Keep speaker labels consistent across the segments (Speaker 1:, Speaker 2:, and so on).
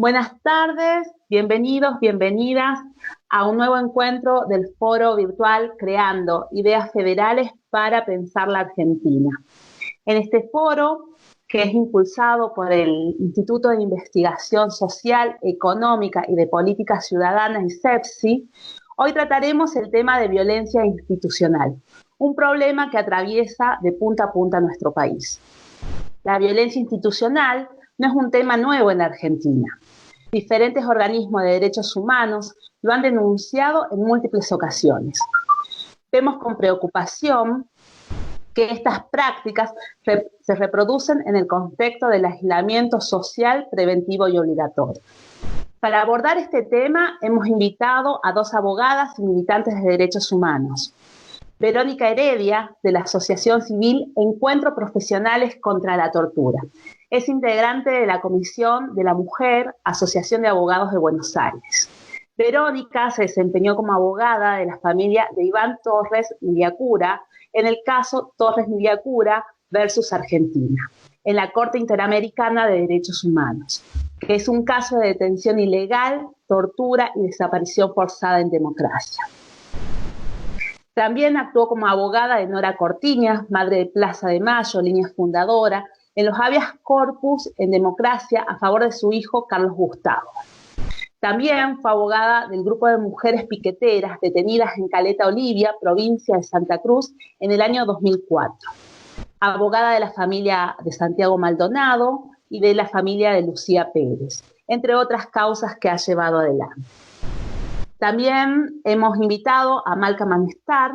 Speaker 1: Buenas tardes, bienvenidos, bienvenidas a un nuevo encuentro del foro virtual Creando Ideas Federales para Pensar la Argentina. En este foro, que es impulsado por el Instituto de Investigación Social, Económica y de Política Ciudadana, ISEPSI, hoy trataremos el tema de violencia institucional, un problema que atraviesa de punta a punta nuestro país. La violencia institucional no es un tema nuevo en la Argentina. Diferentes organismos de derechos humanos lo han denunciado en múltiples ocasiones. Vemos con preocupación que estas prácticas se reproducen en el contexto del aislamiento social preventivo y obligatorio. Para abordar este tema hemos invitado a dos abogadas y militantes de derechos humanos. Verónica Heredia, de la Asociación Civil Encuentro Profesionales contra la Tortura. Es integrante de la Comisión de la Mujer, Asociación de Abogados de Buenos Aires. Verónica se desempeñó como abogada de la familia de Iván Torres Miliacura en el caso Torres Miliacura versus Argentina, en la Corte Interamericana de Derechos Humanos, que es un caso de detención ilegal, tortura y desaparición forzada en democracia. También actuó como abogada de Nora Cortiñas, madre de Plaza de Mayo, línea fundadora, en los habeas corpus en democracia a favor de su hijo Carlos Gustavo. También fue abogada del grupo de mujeres piqueteras detenidas en Caleta Olivia, provincia de Santa Cruz, en el año 2004. Abogada de la familia de Santiago Maldonado y de la familia de Lucía Pérez, entre otras causas que ha llevado adelante. También hemos invitado a Malca Manestar,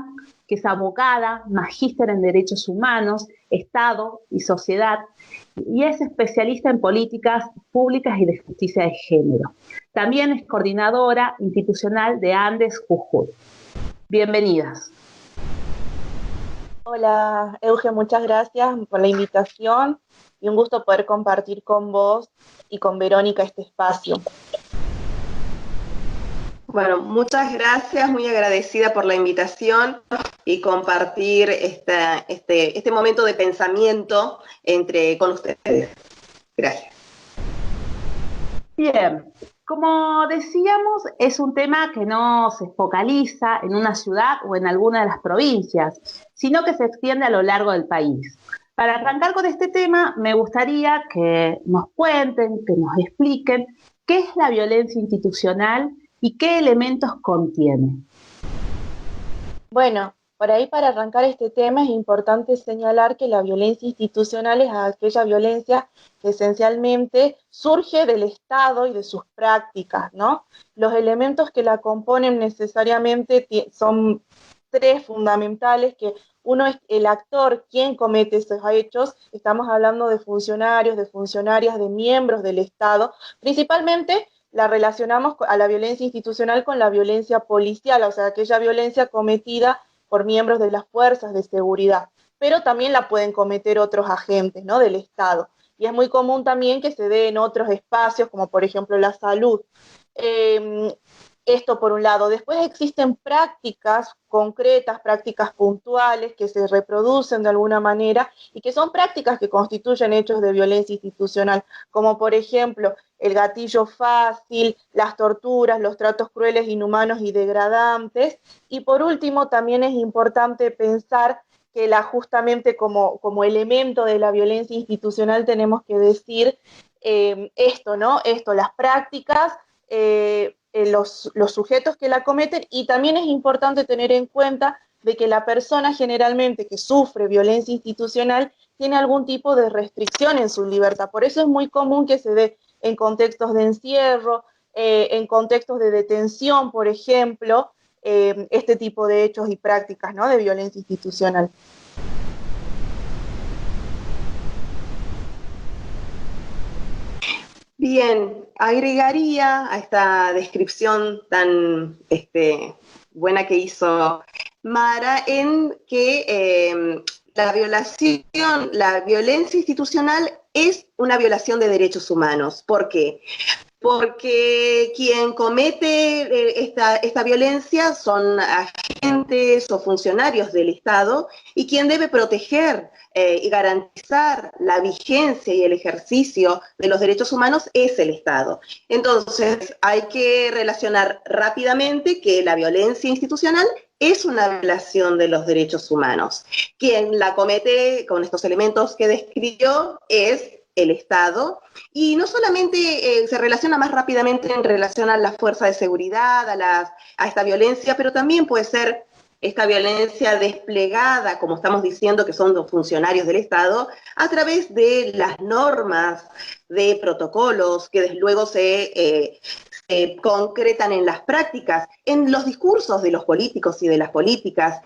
Speaker 1: que es abogada, magíster en Derechos Humanos, Estado y Sociedad, y es especialista en políticas públicas y de justicia de género. También es coordinadora institucional de Andes Jujuy. Bienvenidas.
Speaker 2: Hola, Euge, muchas gracias por la invitación y un gusto poder compartir con vos y con Verónica este espacio.
Speaker 3: Bueno, muchas gracias, muy agradecida por la invitación y compartir este momento de pensamiento con ustedes. Gracias.
Speaker 1: Bien, como decíamos, es un tema que no se focaliza en una ciudad o en alguna de las provincias, sino que se extiende a lo largo del país. Para arrancar con este tema, me gustaría que nos cuenten, que nos expliquen qué es la violencia institucional y qué elementos contiene.
Speaker 2: Bueno, por ahí para arrancar este tema es importante señalar que la violencia institucional es aquella violencia que esencialmente surge del Estado y de sus prácticas, ¿no? Los elementos que la componen necesariamente son tres fundamentales, que uno es el actor, quien comete esos hechos. Estamos hablando de funcionarios, de funcionarias, de miembros del Estado, principalmente. La relacionamos a la violencia institucional con la violencia policial, o sea, aquella violencia cometida por miembros de las fuerzas de seguridad, pero también la pueden cometer otros agentes, ¿no?, del Estado. Y es muy común también que se dé en otros espacios, como por ejemplo la salud. Esto por un lado. Después existen prácticas concretas, prácticas puntuales que se reproducen de alguna manera y que son prácticas que constituyen hechos de violencia institucional, como por ejemplo el gatillo fácil, las torturas, los tratos crueles, inhumanos y degradantes. Y por último, también es importante pensar que justamente como elemento de la violencia institucional tenemos que decir esto, ¿no? Las prácticas, los sujetos que la cometen, y también es importante tener en cuenta de que la persona generalmente que sufre violencia institucional tiene algún tipo de restricción en su libertad. Por eso es muy común que se dé en contextos de encierro, en contextos de detención, por ejemplo, este tipo de hechos y prácticas, ¿no?, de violencia institucional.
Speaker 3: Bien, agregaría a esta descripción tan buena que hizo Mara en que la violencia institucional es una violación de derechos humanos. ¿Por qué? Porque quien comete esta violencia son agentes o funcionarios del Estado, y quien debe proteger y garantizar la vigencia y el ejercicio de los derechos humanos es el Estado. Entonces, hay que relacionar rápidamente que la violencia institucional es una violación de los derechos humanos. Quien la comete con estos elementos que describió es el Estado, y no solamente se relaciona más rápidamente en relación a la fuerza de seguridad, a esta violencia, pero también puede ser esta violencia desplegada, como estamos diciendo, que son los funcionarios del Estado, a través de las normas, de protocolos que desde luego se concretan en las prácticas, en los discursos de los políticos y de las políticas,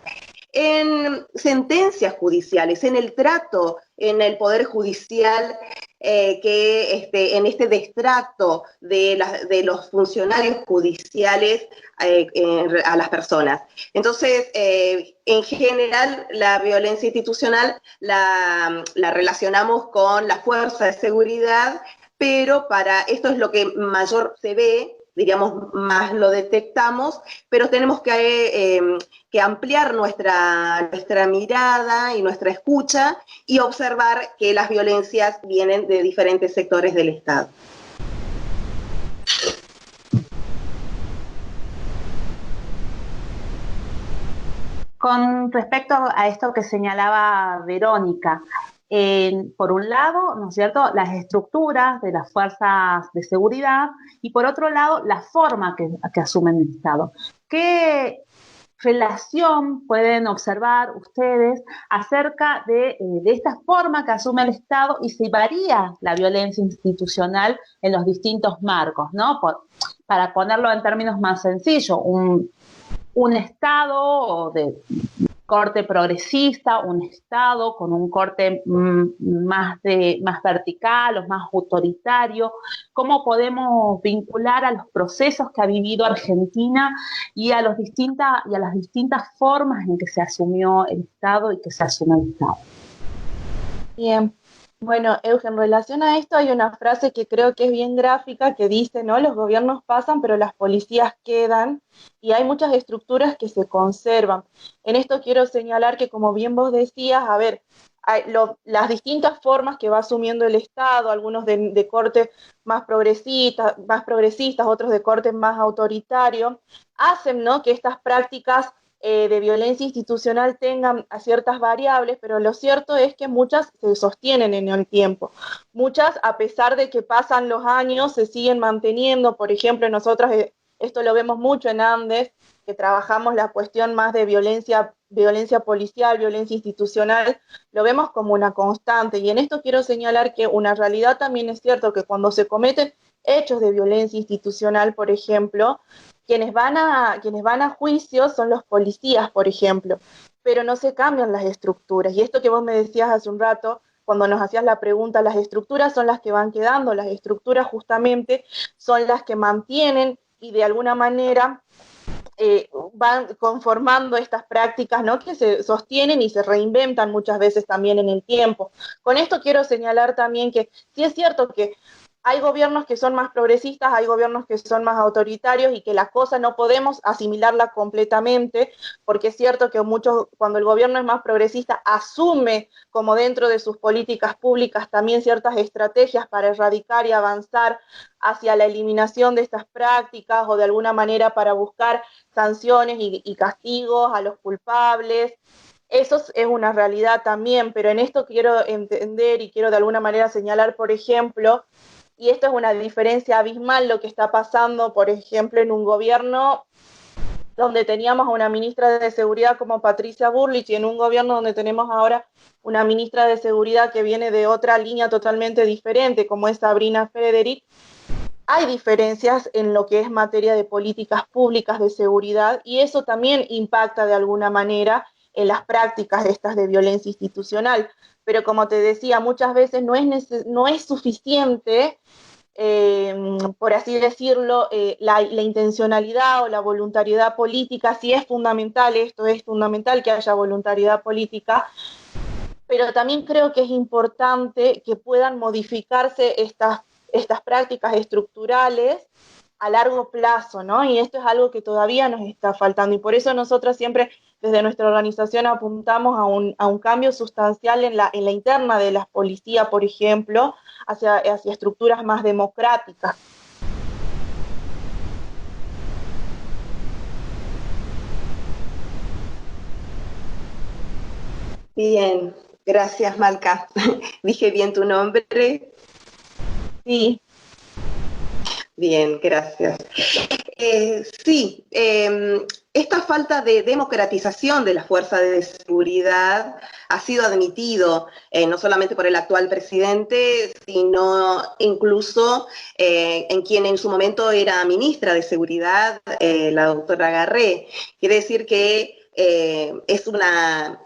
Speaker 3: en sentencias judiciales, en el trato en el Poder Judicial, en este destrato de los funcionarios judiciales a las personas. Entonces, en general, la violencia institucional la relacionamos con la fuerza de seguridad, pero para esto es lo que mayor se ve, diríamos, más lo detectamos, pero tenemos que ampliar nuestra mirada y nuestra escucha y observar que las violencias vienen de diferentes sectores del Estado.
Speaker 1: Con respecto a esto que señalaba Verónica, por un lado, ¿no es cierto?, las estructuras de las fuerzas de seguridad, y por otro lado, la forma que asumen el Estado. ¿Qué relación pueden observar ustedes acerca de esta forma que asume el Estado y si varía la violencia institucional en los distintos marcos, ¿no? Para ponerlo en términos más sencillos, un Estado de corte progresista, un Estado con un corte más vertical o más autoritario, cómo podemos vincular a los procesos que ha vivido Argentina y a las distintas formas en que se asumió el Estado y que se asume el Estado.
Speaker 2: Bien. Bueno, Eugen, en relación a esto hay una frase que creo que es bien gráfica que dice, ¿no? Los gobiernos pasan, pero las policías quedan, y hay muchas estructuras que se conservan. En esto quiero señalar que, como bien vos decías, a ver, las distintas formas que va asumiendo el Estado, algunos de corte más progresistas, otros de corte más autoritario, hacen, ¿no?, que estas prácticas de violencia institucional tengan a ciertas variables, pero lo cierto es que muchas se sostienen en el tiempo. Muchas, a pesar de que pasan los años, se siguen manteniendo. Por ejemplo, nosotras, esto lo vemos mucho en Andes, que trabajamos la cuestión más de violencia policial, violencia institucional, lo vemos como una constante. Y en esto quiero señalar que una realidad también es cierto que cuando se cometen hechos de violencia institucional, por ejemplo, quienes van a juicio son los policías, por ejemplo, pero no se cambian las estructuras. Y esto que vos me decías hace un rato, cuando nos hacías la pregunta, las estructuras son las que van quedando, las estructuras justamente son las que mantienen y de alguna manera van conformando estas prácticas, ¿no?, que se sostienen y se reinventan muchas veces también en el tiempo. Con esto quiero señalar también que sí es cierto que hay gobiernos que son más progresistas, hay gobiernos que son más autoritarios, y que la cosa no podemos asimilarla completamente, porque es cierto que cuando el gobierno es más progresista, asume como dentro de sus políticas públicas también ciertas estrategias para erradicar y avanzar hacia la eliminación de estas prácticas, o de alguna manera para buscar sanciones y castigos a los culpables. Eso es una realidad también, pero en esto quiero entender y quiero de alguna manera señalar, por ejemplo, y esto es una diferencia abismal, lo que está pasando, por ejemplo, en un gobierno donde teníamos a una ministra de Seguridad como Patricia Bullrich, y en un gobierno donde tenemos ahora una ministra de Seguridad que viene de otra línea totalmente diferente, como es Sabrina Frederick. Hay diferencias en lo que es materia de políticas públicas de seguridad, y eso también impacta de alguna manera en las prácticas estas de violencia institucional. Pero como te decía, muchas veces no es suficiente, por así decirlo, la intencionalidad o la voluntariedad política. Sí es fundamental que haya voluntariedad política, pero también creo que es importante que puedan modificarse estas prácticas estructurales a largo plazo, ¿no? Y esto es algo que todavía nos está faltando, y por eso nosotros siempre desde nuestra organización apuntamos a un cambio sustancial en la interna de las policías, por ejemplo, hacia estructuras más democráticas.
Speaker 3: Bien, gracias, Malca. ¿Dije bien tu nombre?
Speaker 2: Sí.
Speaker 3: Bien, gracias. Sí, esta falta de democratización de las fuerzas de seguridad ha sido admitido no solamente por el actual presidente, sino incluso en quien en su momento era ministra de Seguridad, la doctora Garré. Quiere decir que es una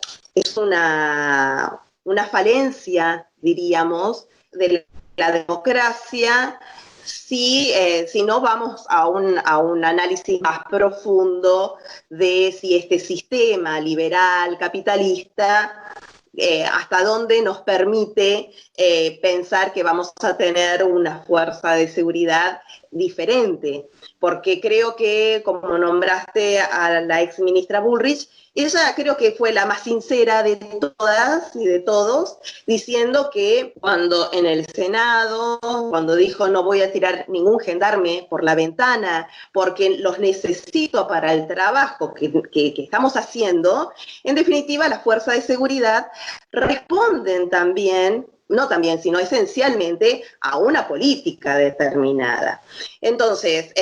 Speaker 3: falencia, diríamos, de la democracia si no vamos a un análisis más profundo de si este sistema liberal, capitalista, hasta dónde nos permite pensar que vamos a tener una fuerza de seguridad diferente. Porque creo que, como nombraste a la exministra Bullrich, ella creo que fue la más sincera de todas y de todos, diciendo que cuando en el Senado, cuando dijo no voy a tirar ningún gendarme por la ventana porque los necesito para el trabajo que estamos haciendo, en definitiva las fuerzas de seguridad responden también, no también, sino esencialmente a una política determinada. Entonces,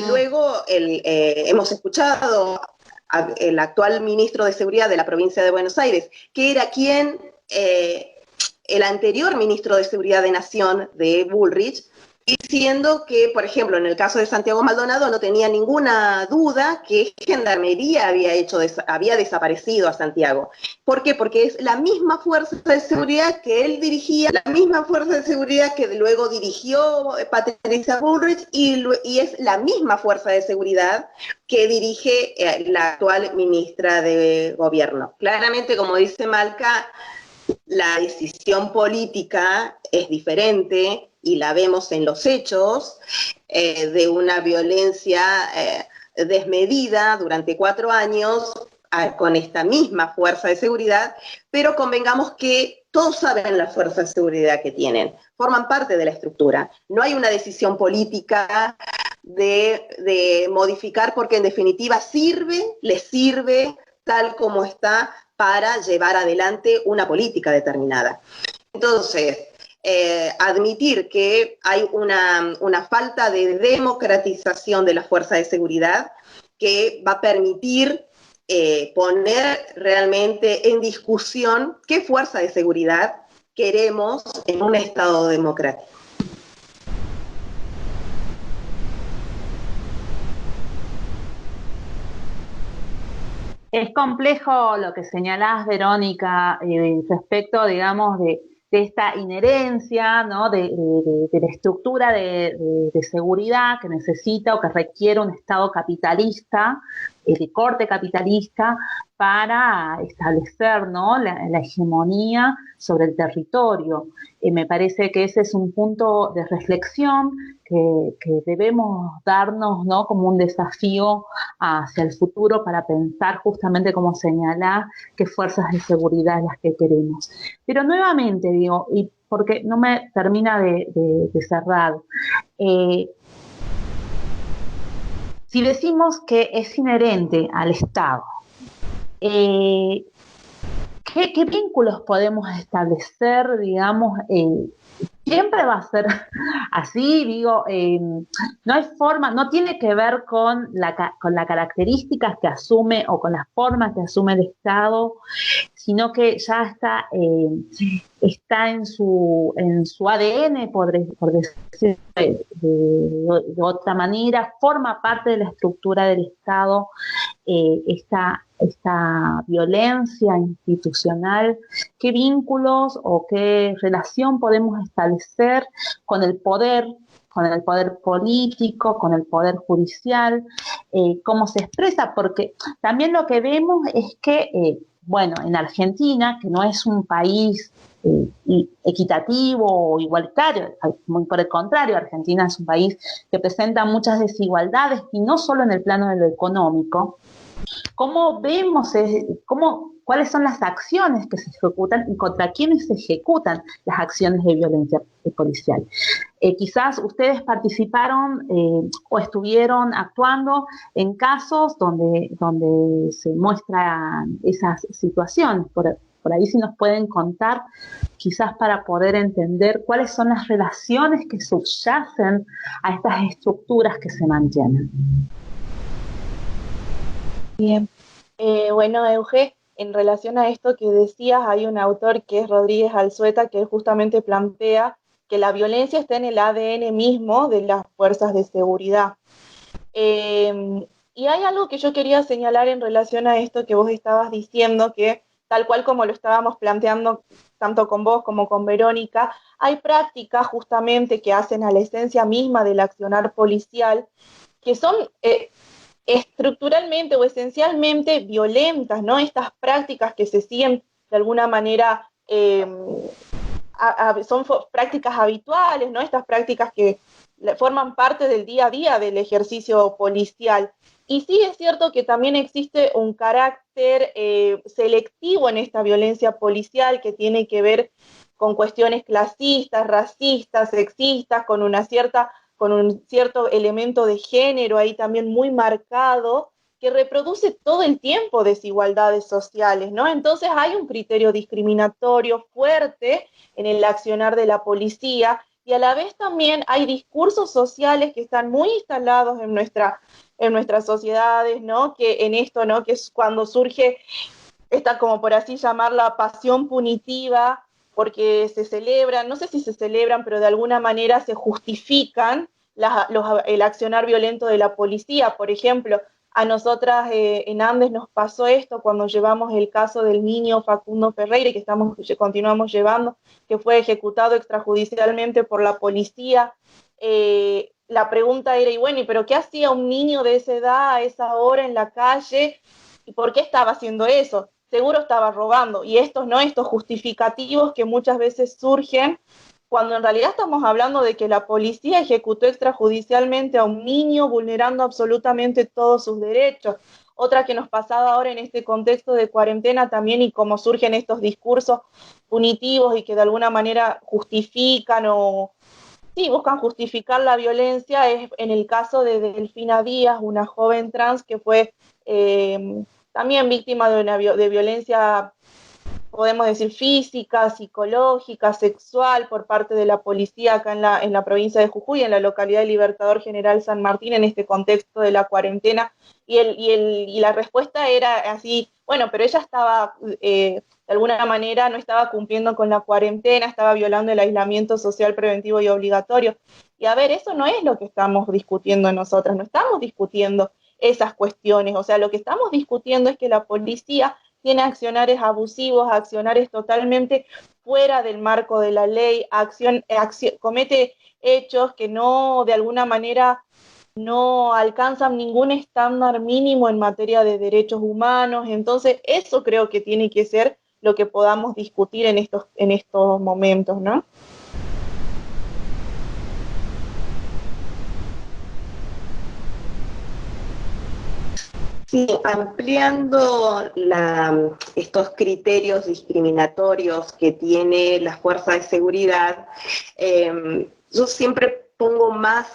Speaker 3: luego hemos escuchado el actual ministro de Seguridad de la provincia de Buenos Aires, que era quien, el anterior ministro de Seguridad de Nación de Bullrich, diciendo que, por ejemplo, en el caso de Santiago Maldonado no tenía ninguna duda que Gendarmería había desaparecido a Santiago. ¿Por qué? Porque es la misma fuerza de seguridad que él dirigía, la misma fuerza de seguridad que luego dirigió Patricia Bullrich y es la misma fuerza de seguridad que dirige la actual ministra de Gobierno. Claramente, como dice Malca, la decisión política es diferente y la vemos en los hechos de una violencia desmedida durante 4 años con esta misma fuerza de seguridad, pero convengamos que todos saben la fuerza de seguridad que tienen, forman parte de la estructura. No hay una decisión política de modificar porque en definitiva les sirve tal como está para llevar adelante una política determinada. Entonces, admitir que hay una falta de democratización de la fuerza de seguridad que va a permitir poner realmente en discusión qué fuerza de seguridad queremos en un Estado democrático.
Speaker 1: Es complejo lo que señalás, Verónica, respecto, digamos, de esta inherencia, ¿no? de la estructura de seguridad que necesita o que requiere un Estado capitalista, de corte capitalista, para establecer, ¿no? la hegemonía sobre el territorio. Me parece que ese es un punto de reflexión que debemos darnos, ¿no? como un desafío hacia el futuro para pensar justamente, como señalás, qué fuerzas de seguridad las que queremos. Pero nuevamente digo, y porque no me termina de cerrar, si decimos que es inherente al Estado, ¿qué vínculos podemos establecer, digamos, siempre va a ser así, digo, no hay forma, no tiene que ver con las características que asume o con las formas que asume el Estado, sino que ya está en su ADN, por decir de otra manera, forma parte de la estructura del Estado, esta violencia institucional. ¿Qué vínculos o qué relación podemos establecer con el poder político, con el poder judicial? ¿Cómo se expresa? Porque también lo que vemos es que bueno, en Argentina, que no es un país equitativo o igualitario, muy por el contrario, Argentina es un país que presenta muchas desigualdades y no solo en el plano de lo económico. ¿Cómo vemos, cuáles son las acciones que se ejecutan y contra quiénes se ejecutan las acciones de violencia policial? Quizás ustedes participaron o estuvieron actuando en casos donde se muestran esas situaciones. Por ahí si nos pueden contar, quizás para poder entender cuáles son las relaciones que subyacen a estas estructuras que se mantienen.
Speaker 2: Bien. Bueno, Euge, en relación a esto que decías, hay un autor que es Rodríguez Alzueta que justamente plantea que la violencia está en el ADN mismo de las fuerzas de seguridad. Y hay algo que yo quería señalar en relación a esto que vos estabas diciendo, que tal cual como lo estábamos planteando tanto con vos como con Verónica, hay prácticas justamente que hacen a la esencia misma del accionar policial, que son estructuralmente o esencialmente violentas, ¿no? Estas prácticas que se siguen de alguna manera son prácticas habituales, ¿no? Estas prácticas que forman parte del día a día del ejercicio policial. Y sí es cierto que también existe un carácter selectivo en esta violencia policial que tiene que ver con cuestiones clasistas, racistas, sexistas, con un cierto elemento de género ahí también muy marcado, que reproduce todo el tiempo desigualdades sociales, ¿no? Entonces hay un criterio discriminatorio fuerte en el accionar de la policía y a la vez también hay discursos sociales que están muy instalados en nuestras sociedades, ¿no? Que en esto, ¿no? Que es cuando surge esta, como por así llamarla, pasión punitiva, porque se celebran, no sé si se celebran, pero de alguna manera se justifican el accionar violento de la policía. Por ejemplo, a nosotras en Andes nos pasó esto cuando llevamos el caso del niño Facundo Ferreira, que continuamos llevando, que fue ejecutado extrajudicialmente por la policía. La pregunta era, y bueno, ¿pero qué hacía un niño de esa edad a esa hora en la calle? ¿Y por qué estaba haciendo eso? Seguro estaba robando. Y estos justificativos que muchas veces surgen cuando en realidad estamos hablando de que la policía ejecutó extrajudicialmente a un niño vulnerando absolutamente todos sus derechos. Otra que nos pasaba ahora en este contexto de cuarentena también, y cómo surgen estos discursos punitivos y que de alguna manera justifican o sí, buscan justificar la violencia, es en el caso de Delfina Díaz, una joven trans que fue también víctima de violencia, podemos decir, física, psicológica, sexual, por parte de la policía acá en la provincia de Jujuy, en la localidad de Libertador General San Martín, en este contexto de la cuarentena, y la respuesta era así, bueno, pero ella estaba, de alguna manera, no estaba cumpliendo con la cuarentena, estaba violando el aislamiento social preventivo y obligatorio. Y a ver, eso no es lo que estamos discutiendo nosotras, no estamos discutiendo esas cuestiones, o sea, lo que estamos discutiendo es que la policía tiene accionares abusivos, accionares totalmente fuera del marco de la ley, comete hechos que no, de alguna manera, no alcanzan ningún estándar mínimo en materia de derechos humanos. Entonces, eso creo que tiene que ser lo que podamos discutir en estos momentos, ¿no?
Speaker 3: Sí, ampliando estos criterios discriminatorios que tiene la fuerza de seguridad, yo siempre pongo más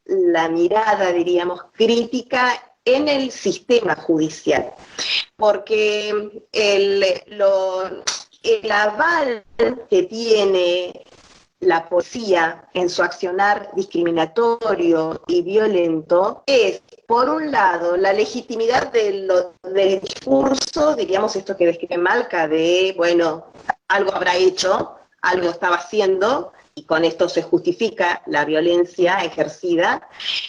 Speaker 3: la mirada, diríamos, crítica en el sistema judicial, porque el aval que tiene la policía en su accionar discriminatorio y violento es, por un lado, la legitimidad del discurso, diríamos esto que describe Malca, de, bueno, algo habrá hecho, algo estaba haciendo, y con esto se justifica la violencia ejercida,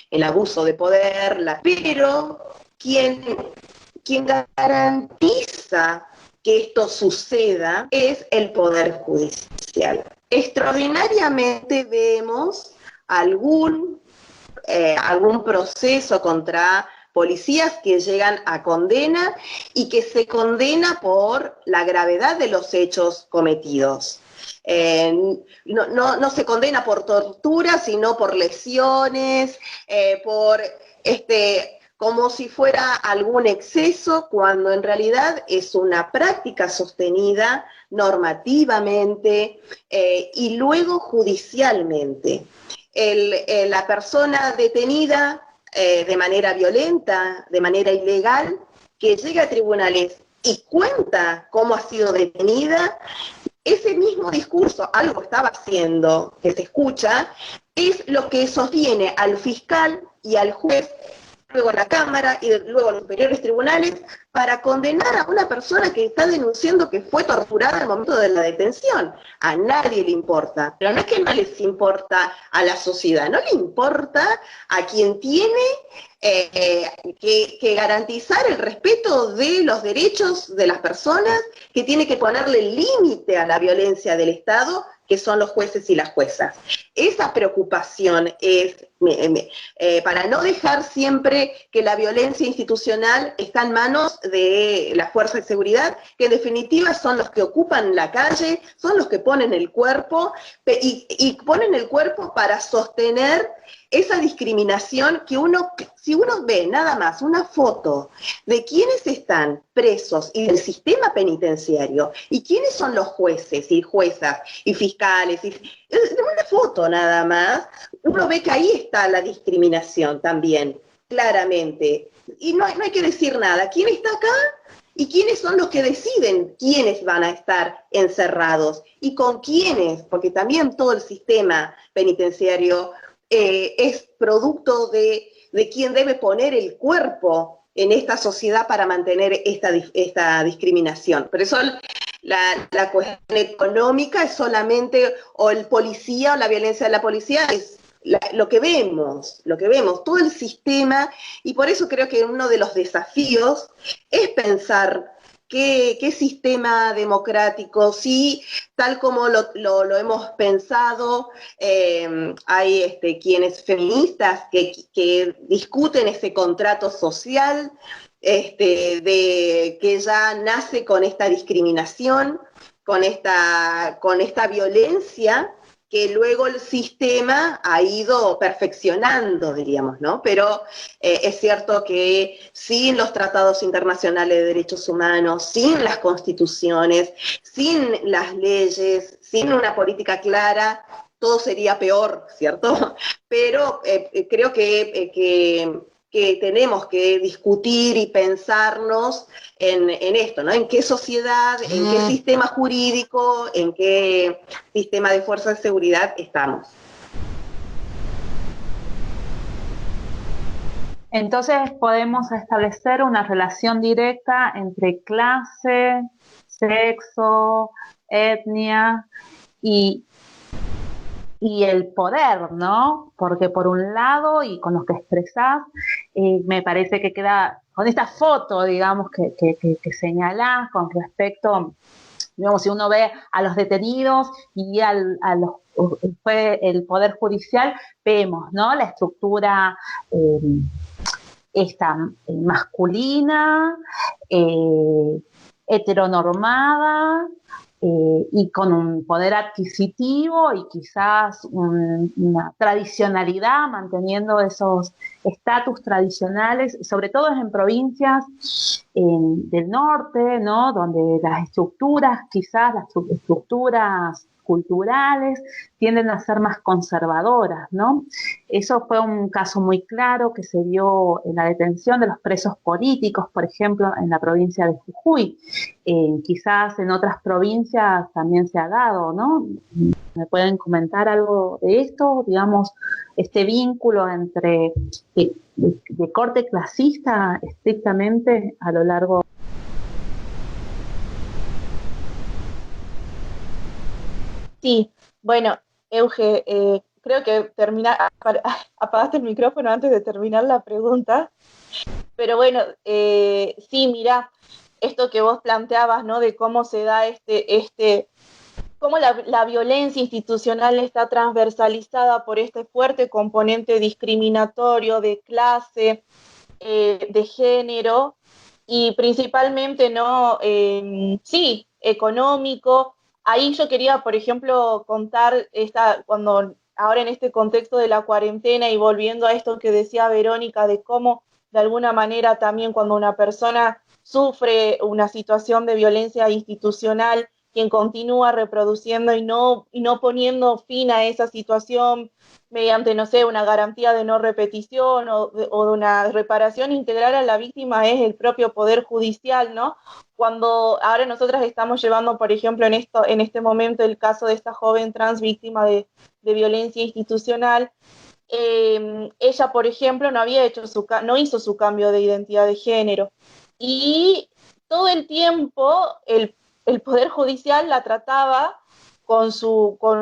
Speaker 3: el abuso de poder, pero quien garantiza que esto suceda es el Poder Judicial. Extraordinariamente vemos algún proceso contra policías que llegan a condena y que se condena por la gravedad de los hechos cometidos. No se condena por tortura, sino por lesiones, por como si fuera algún exceso, cuando en realidad es una práctica sostenida normativamente y luego judicialmente. La persona detenida de manera violenta, de manera ilegal, que llega a tribunales y cuenta cómo ha sido detenida, ese mismo discurso, algo estaba haciendo, que se escucha, es lo que sostiene al fiscal y al juez, luego a la Cámara y luego a los superiores tribunales, para condenar a una persona que está denunciando que fue torturada al momento de la detención. A nadie le importa, pero no es que no les importa a la sociedad, no le importa a quien tiene que garantizar el respeto de los derechos de las personas, que tiene que ponerle límite a la violencia del Estado, que son los jueces y las juezas. Esa preocupación es para no dejar siempre que la violencia institucional está en manos de las fuerzas de seguridad, que en definitiva son los que ocupan la calle, son los que ponen el cuerpo, y ponen el cuerpo para sostener esa discriminación que si uno ve nada más una foto de quiénes están presos y del sistema penitenciario, y quiénes son los jueces y juezas y fiscales, de una foto nada más, uno ve que ahí está la discriminación también, claramente. Y no hay que decir nada. ¿Quién está acá? ¿Y quiénes son los que deciden quiénes van a estar encerrados? ¿Y con quiénes? Porque también todo el sistema penitenciario es producto de quién debe poner el cuerpo en esta sociedad para mantener esta discriminación. Por eso la cuestión económica es solamente, o el policía o la violencia de la policía es lo que vemos, todo el sistema, y por eso creo que uno de los desafíos es pensar qué sistema democrático, si tal como lo hemos pensado, hay quienes feministas que discuten ese contrato social, que ya nace con esta discriminación, con esta violencia, que luego el sistema ha ido perfeccionando, diríamos, ¿no? Pero es cierto que sin los tratados internacionales de derechos humanos, sin las constituciones, sin las leyes, sin una política clara, todo sería peor, ¿cierto? Pero creo que tenemos que discutir y pensarnos en esto, ¿no? En qué sociedad, en qué sistema jurídico, en qué sistema de fuerzas de seguridad estamos.
Speaker 1: Entonces podemos establecer una relación directa entre clase, sexo, etnia y el poder, ¿no? Porque por un lado, y con lo que expresás, me parece que queda, con esta foto, digamos, que señalás con respecto, digamos, si uno ve a los detenidos y el Poder Judicial, vemos, ¿no? La estructura esta masculina, heteronormada, y con un poder adquisitivo y quizás una tradicionalidad, manteniendo esos estatus tradicionales, sobre todo en provincias del norte, ¿no? Donde las estructuras, quizás las estructuras culturales tienden a ser más conservadoras, ¿no? Eso fue un caso muy claro que se dio en la detención de los presos políticos, por ejemplo, en la provincia de Jujuy. Quizás en otras provincias también se ha dado, ¿no? ¿Me pueden comentar algo de esto? Digamos, este vínculo entre de corte clasista estrictamente a lo largo.
Speaker 2: Sí, bueno, Euge, creo que apagaste el micrófono antes de terminar la pregunta, pero bueno, sí, mira, esto que vos planteabas, ¿no? De cómo se da cómo la violencia institucional está transversalizada por este fuerte componente discriminatorio de clase, de género y principalmente, ¿no? Sí, económico. Ahí yo quería, por ejemplo, contar cuando ahora en este contexto de la cuarentena y volviendo a esto que decía Verónica, de cómo de alguna manera también cuando una persona sufre una situación de violencia institucional, quien continúa reproduciendo y no poniendo fin a esa situación mediante, no sé, una garantía de no repetición o de una reparación integral a la víctima es el propio Poder Judicial, ¿no? Cuando ahora nosotras estamos llevando, por ejemplo, en este momento el caso de esta joven trans víctima de violencia institucional, ella, por ejemplo, no hizo su cambio de identidad de género y todo el tiempo el Poder Judicial la trataba con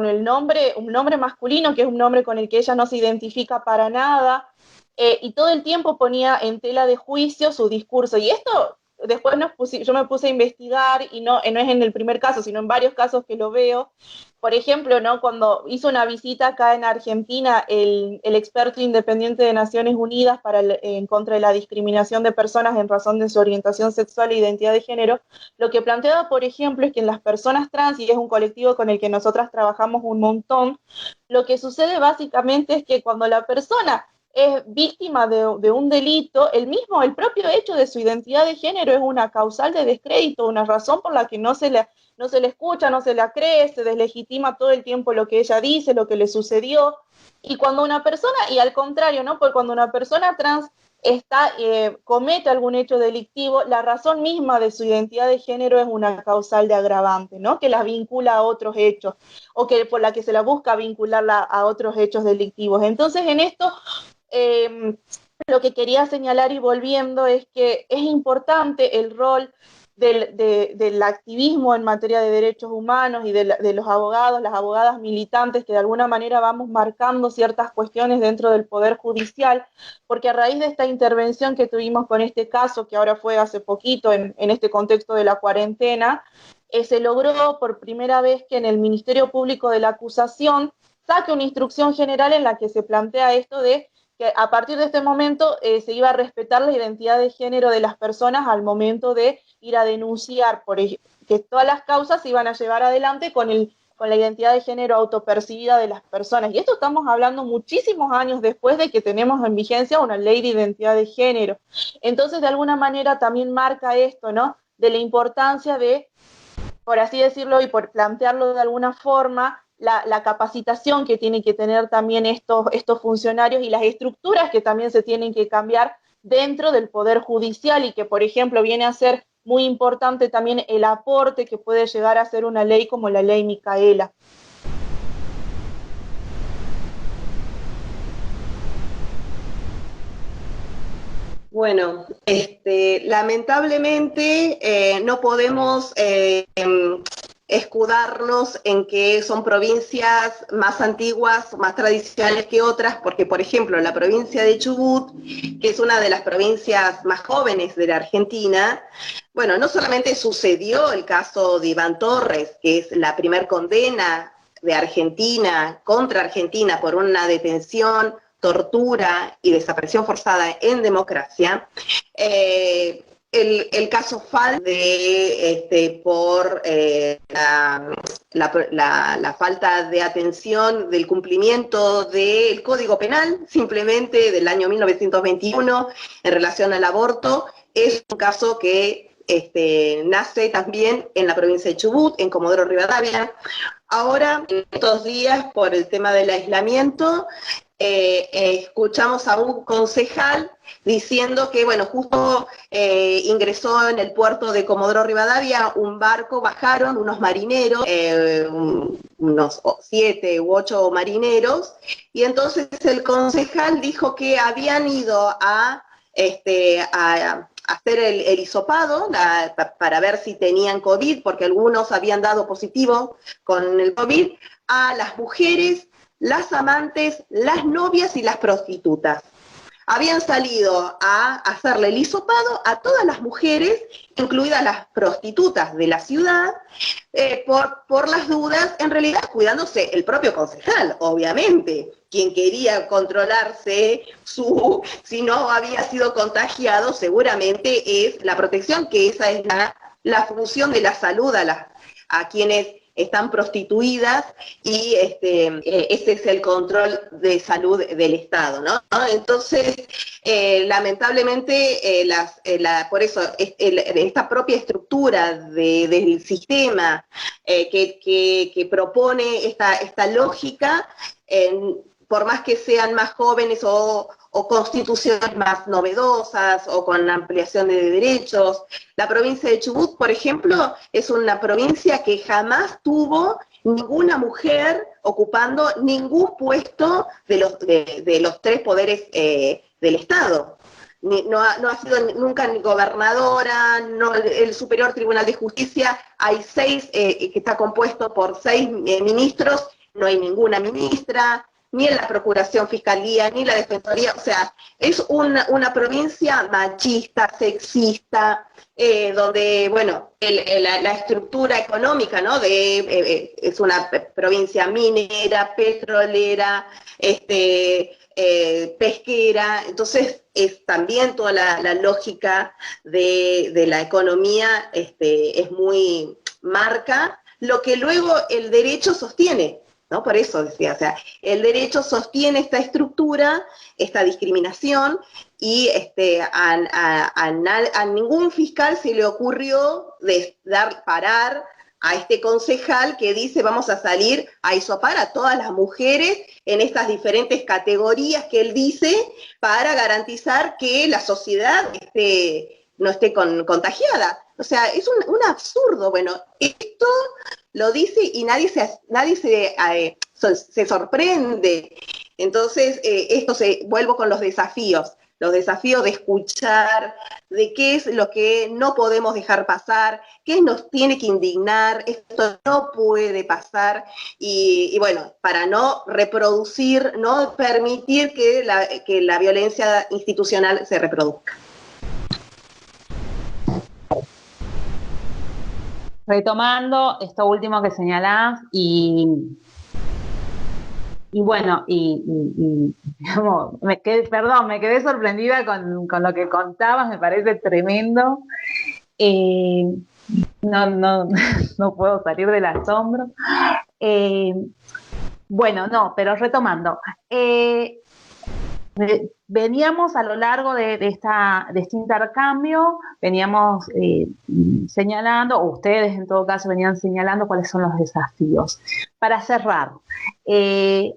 Speaker 2: un nombre masculino, que es un nombre con el que ella no se identifica para nada, y todo el tiempo ponía en tela de juicio su discurso. Y esto después yo me puse a investigar, y no es en el primer caso, sino en varios casos que lo veo. Por ejemplo, ¿no? Cuando hizo una visita acá en Argentina el experto independiente de Naciones Unidas en contra de la discriminación de personas en razón de su orientación sexual e identidad de género, lo que planteaba, por ejemplo, es que en las personas trans, y es un colectivo con el que nosotras trabajamos un montón, lo que sucede básicamente es que cuando la persona es víctima de un delito, el propio hecho de su identidad de género es una causal de descrédito, una razón por la que no se le escucha, no se la cree, se deslegitima todo el tiempo lo que ella dice, lo que le sucedió. Y cuando una persona, y al contrario, ¿no? Porque cuando una persona trans comete algún hecho delictivo, la razón misma de su identidad de género es una causal de agravante, ¿no? Que la vincula a otros hechos, o que por la que se la busca vincularla a otros hechos delictivos. Entonces, en esto, lo que quería señalar y volviendo es que es importante el rol del activismo en materia de derechos humanos y de los abogados, las abogadas militantes, que de alguna manera vamos marcando ciertas cuestiones dentro del Poder Judicial, porque a raíz de esta intervención que tuvimos con este caso, que ahora fue hace poquito en este contexto de la cuarentena, se logró por primera vez que en el Ministerio Público de la Acusación saque una instrucción general en la que se plantea esto de que a partir de este momento se iba a respetar la identidad de género de las personas al momento de ir a denunciar, que todas las causas se iban a llevar adelante con la identidad de género autopercibida de las personas. Y esto estamos hablando muchísimos años después de que tenemos en vigencia una ley de identidad de género. Entonces, de alguna manera también marca esto, ¿no? De la importancia de, por así decirlo y por plantearlo de alguna forma, la capacitación que tienen que tener también estos funcionarios y las estructuras que también se tienen que cambiar dentro del Poder Judicial y que, por ejemplo, viene a ser muy importante también el aporte que puede llegar a ser una ley como la ley Micaela.
Speaker 3: Bueno, lamentablemente no podemos escudarnos en que son provincias más antiguas, más tradicionales que otras, porque, por ejemplo, la provincia de Chubut, que es una de las provincias más jóvenes de la Argentina, bueno, no solamente sucedió el caso de Iván Torres, que es la primer condena de Argentina contra Argentina por una detención, tortura y desaparición forzada en democracia, el caso FAL por la falta de atención del cumplimiento del Código Penal, simplemente del año 1921, en relación al aborto, es un caso que nace también en la provincia de Chubut, en Comodoro Rivadavia. Ahora, en estos días, por el tema del aislamiento, escuchamos a un concejal diciendo que, bueno, justo ingresó en el puerto de Comodoro Rivadavia un barco, bajaron unos marineros, unos 7 u 8 marineros, y entonces el concejal dijo que habían ido a hacer el hisopado para ver si tenían COVID, porque algunos habían dado positivo con el COVID, a las mujeres, las amantes, las novias y las prostitutas. Habían salido a hacerle el hisopado a todas las mujeres, incluidas las prostitutas de la ciudad, por las dudas, en realidad cuidándose el propio concejal, obviamente, quien quería controlarse, si no había sido contagiado, seguramente es la protección, que esa es la función de la salud a quienes están prostituidas, y ese es el control de salud del Estado, ¿no? Entonces, lamentablemente, por eso, esta propia estructura del sistema que propone esta lógica, por más que sean más jóvenes o constituciones más novedosas o con ampliación de derechos. La provincia de Chubut, por ejemplo, es una provincia que jamás tuvo ninguna mujer ocupando ningún puesto de los tres poderes del Estado. No ha sido nunca ni gobernadora, el Superior Tribunal de Justicia, hay 6, que está compuesto por 6 ministros, no hay ninguna ministra, ni en la Procuración Fiscalía, ni la Defensoría, o sea, es una provincia machista, sexista, donde, bueno, la estructura económica, ¿no? Es una provincia minera, petrolera, pesquera, entonces es también toda la lógica de la economía es muy marca, lo que luego el derecho sostiene, ¿no? Por eso decía, o sea, el derecho sostiene esta estructura, esta discriminación, y a ningún fiscal se le ocurrió parar a este concejal que dice vamos a salir a hisopar a todas las mujeres en estas diferentes categorías que él dice para garantizar que la sociedad no esté contagiada. O sea, es un absurdo. Bueno, esto lo dice y nadie se sorprende. Entonces, vuelvo con los desafíos de escuchar, de qué es lo que no podemos dejar pasar, qué nos tiene que indignar, esto no puede pasar, y bueno, para no reproducir, no permitir que la violencia institucional se reproduzca.
Speaker 1: Retomando esto último que señalás, y bueno, digamos, me quedé sorprendida con lo que contabas, me parece tremendo. No puedo salir del asombro. Bueno, no, pero retomando. Veníamos a lo largo de este intercambio, veníamos señalando, o ustedes en todo caso venían señalando cuáles son los desafíos. Para cerrar,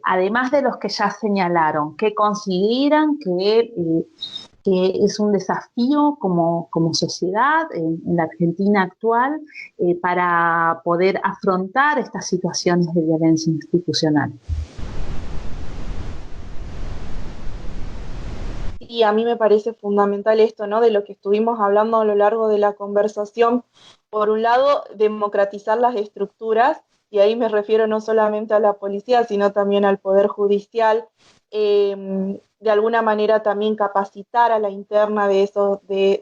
Speaker 1: además de los que ya señalaron, ¿qué consideran que es un desafío como sociedad en la Argentina actual para poder afrontar estas situaciones de violencia institucional?
Speaker 2: Y a mí me parece fundamental esto, ¿no? De lo que estuvimos hablando a lo largo de la conversación. Por un lado, democratizar las estructuras, y ahí me refiero no solamente a la policía, sino también al Poder Judicial. De alguna manera también capacitar a la interna de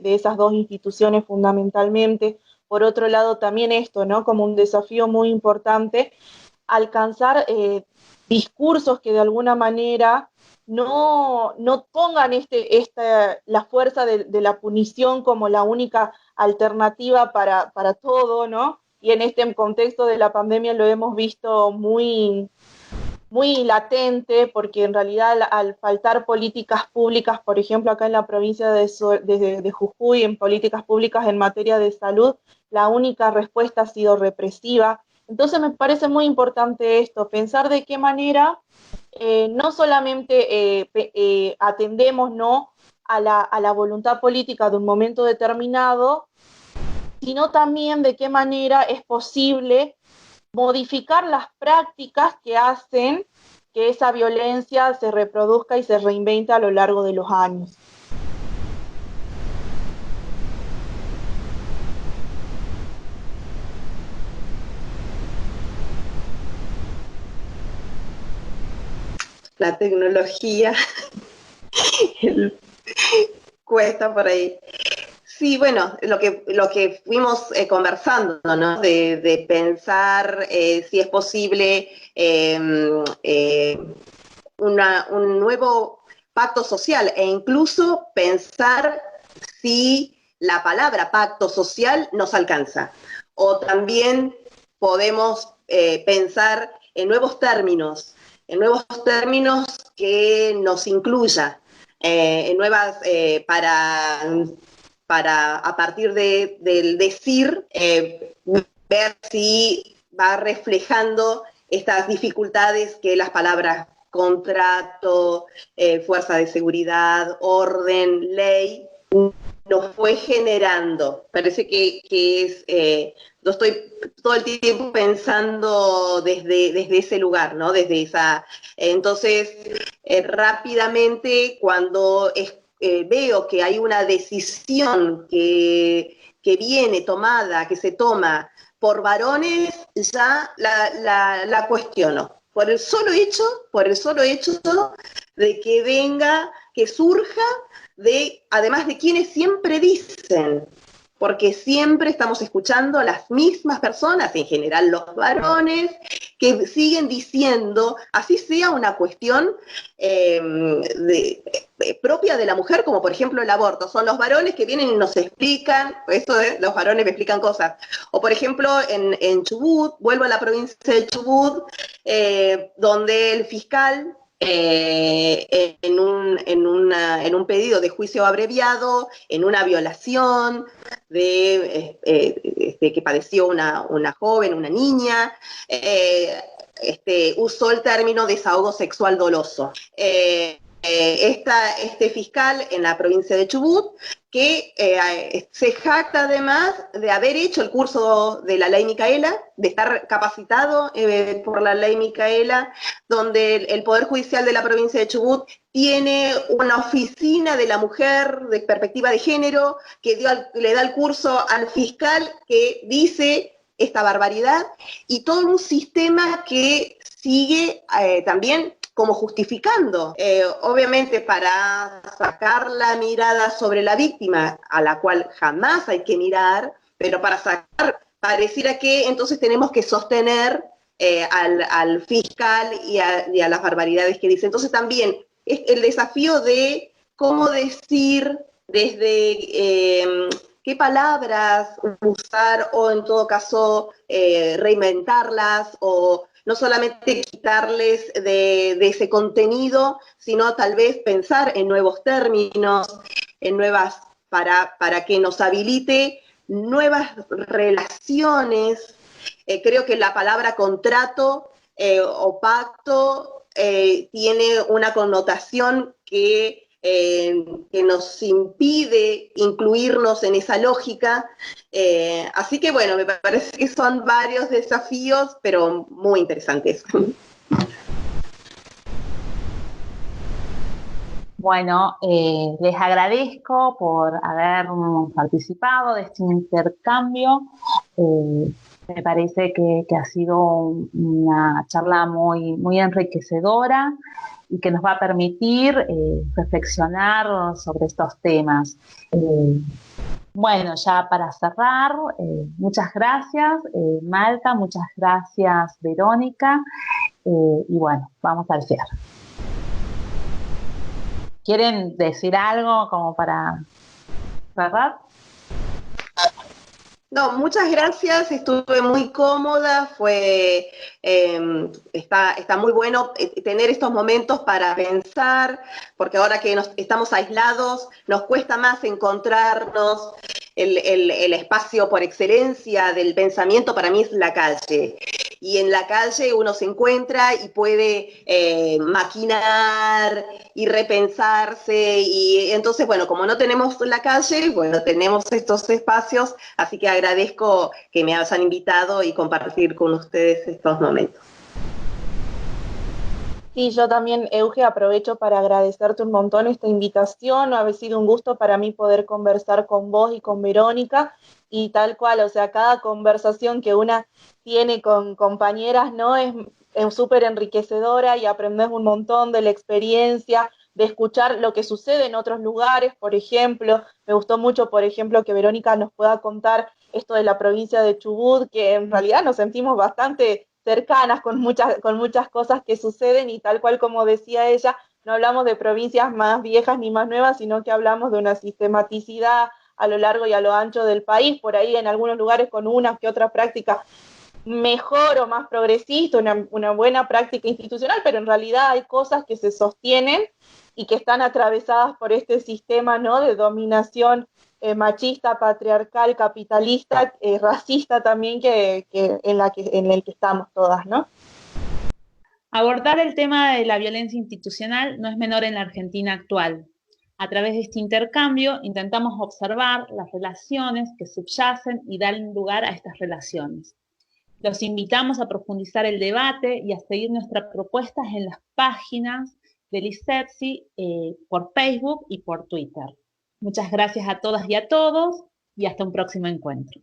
Speaker 2: esas dos instituciones fundamentalmente. Por otro lado, también esto, ¿no? Como un desafío muy importante, alcanzar discursos que de alguna manera no pongan la fuerza de la punición como la única alternativa para todo, ¿no? Y en este contexto de la pandemia lo hemos visto muy, muy latente, porque en realidad al faltar políticas públicas, por ejemplo, acá en la provincia de Jujuy, en políticas públicas en materia de salud, la única respuesta ha sido represiva. Entonces me parece muy importante esto, pensar de qué manera no solamente atendemos, ¿no?, a la voluntad política de un momento determinado, sino también de qué manera es posible modificar las prácticas que hacen que esa violencia se reproduzca y se reinvente a lo largo de los años.
Speaker 3: La tecnología cuesta por ahí. Sí, bueno, lo que fuimos conversando, ¿no? De pensar si es posible un nuevo pacto social e incluso pensar si la palabra pacto social nos alcanza. O también podemos pensar en nuevos términos que nos incluya, en nuevas para a partir del decir ver si va reflejando estas dificultades que las palabras contrato, fuerza de seguridad, orden, ley, nos fue generando. Parece que es, yo estoy todo el tiempo pensando desde ese lugar, ¿no? Desde esa. Entonces, rápidamente, cuando veo que hay una decisión que viene tomada, que se toma por varones, ya la cuestiono. Por el solo hecho de que venga, que surja además de quienes siempre dicen, porque siempre estamos escuchando a las mismas personas, en general los varones, que siguen diciendo, así sea una cuestión propia de la mujer, como por ejemplo el aborto. Son los varones que vienen y nos explican, esto de los varones me explican cosas. O por ejemplo en Chubut, vuelvo a la provincia de Chubut, donde el fiscal en un pedido de juicio abreviado, en una violación que padeció una joven, una niña, usó el término desahogo sexual doloso. Este fiscal en la provincia de Chubut, que se jacta además de haber hecho el curso de la ley Micaela, de estar capacitado por la ley Micaela, donde el Poder Judicial de la provincia de Chubut tiene una oficina de la mujer de perspectiva de género que le da el curso al fiscal que dice esta barbaridad, y todo un sistema que sigue también como justificando, obviamente para sacar la mirada sobre la víctima, a la cual jamás hay que mirar, pero para sacar, pareciera que entonces tenemos que sostener al fiscal y a las barbaridades que dice. Entonces también es el desafío de cómo decir desde qué palabras usar, o en todo caso reinventarlas, o no solamente quitarles de ese contenido, sino tal vez pensar en nuevos términos, en nuevas, para que nos habilite nuevas relaciones. Creo que la palabra contrato o pacto tiene una connotación que nos impide incluirnos en esa lógica. Así que bueno, me parece que son varios desafíos, pero muy interesantes.
Speaker 1: Bueno, les agradezco por haber participado de este intercambio. Me parece que ha sido una charla muy, muy enriquecedora y que nos va a permitir reflexionar sobre estos temas. Bueno, ya para cerrar, muchas gracias, Malca, muchas gracias, Verónica, y bueno, vamos al cierre. ¿Quieren decir algo como para cerrar?
Speaker 3: No, muchas gracias, estuve muy cómoda, está muy bueno tener estos momentos para pensar, porque ahora que estamos aislados, nos cuesta más encontrarnos. El espacio por excelencia del pensamiento para mí es la calle. Y en la calle uno se encuentra y puede maquinar y repensarse, y entonces, bueno, como no tenemos la calle, bueno, tenemos estos espacios, así que agradezco que me hayan invitado y compartir con ustedes estos momentos.
Speaker 2: Sí, yo también, Euge, aprovecho para agradecerte un montón esta invitación. Ha sido un gusto para mí poder conversar con vos y con Verónica, y tal cual, o sea, cada conversación que una tiene con compañeras, ¿no? Es súper enriquecedora y aprendes un montón de la experiencia, de escuchar lo que sucede en otros lugares, por ejemplo. Me gustó mucho, por ejemplo, que Verónica nos pueda contar esto de la provincia de Chubut, que en realidad nos sentimos bastante cercanas con muchas cosas que suceden y tal cual como decía ella, no hablamos de provincias más viejas ni más nuevas, sino que hablamos de una sistematicidad a lo largo y a lo ancho del país, por ahí en algunos lugares con una que otra práctica mejor o más progresista, una buena práctica institucional, pero en realidad hay cosas que se sostienen y que están atravesadas por este sistema, ¿no?, de dominación machista, patriarcal, capitalista, racista también, en el que estamos todas, ¿no?
Speaker 1: Abordar el tema de la violencia institucional no es menor en la Argentina actual. A través de este intercambio intentamos observar las relaciones que subyacen y dan lugar a estas relaciones. Los invitamos a profundizar el debate y a seguir nuestras propuestas en las páginas del ISETSI por Facebook y por Twitter. Muchas gracias a todas y a todos y hasta un próximo encuentro.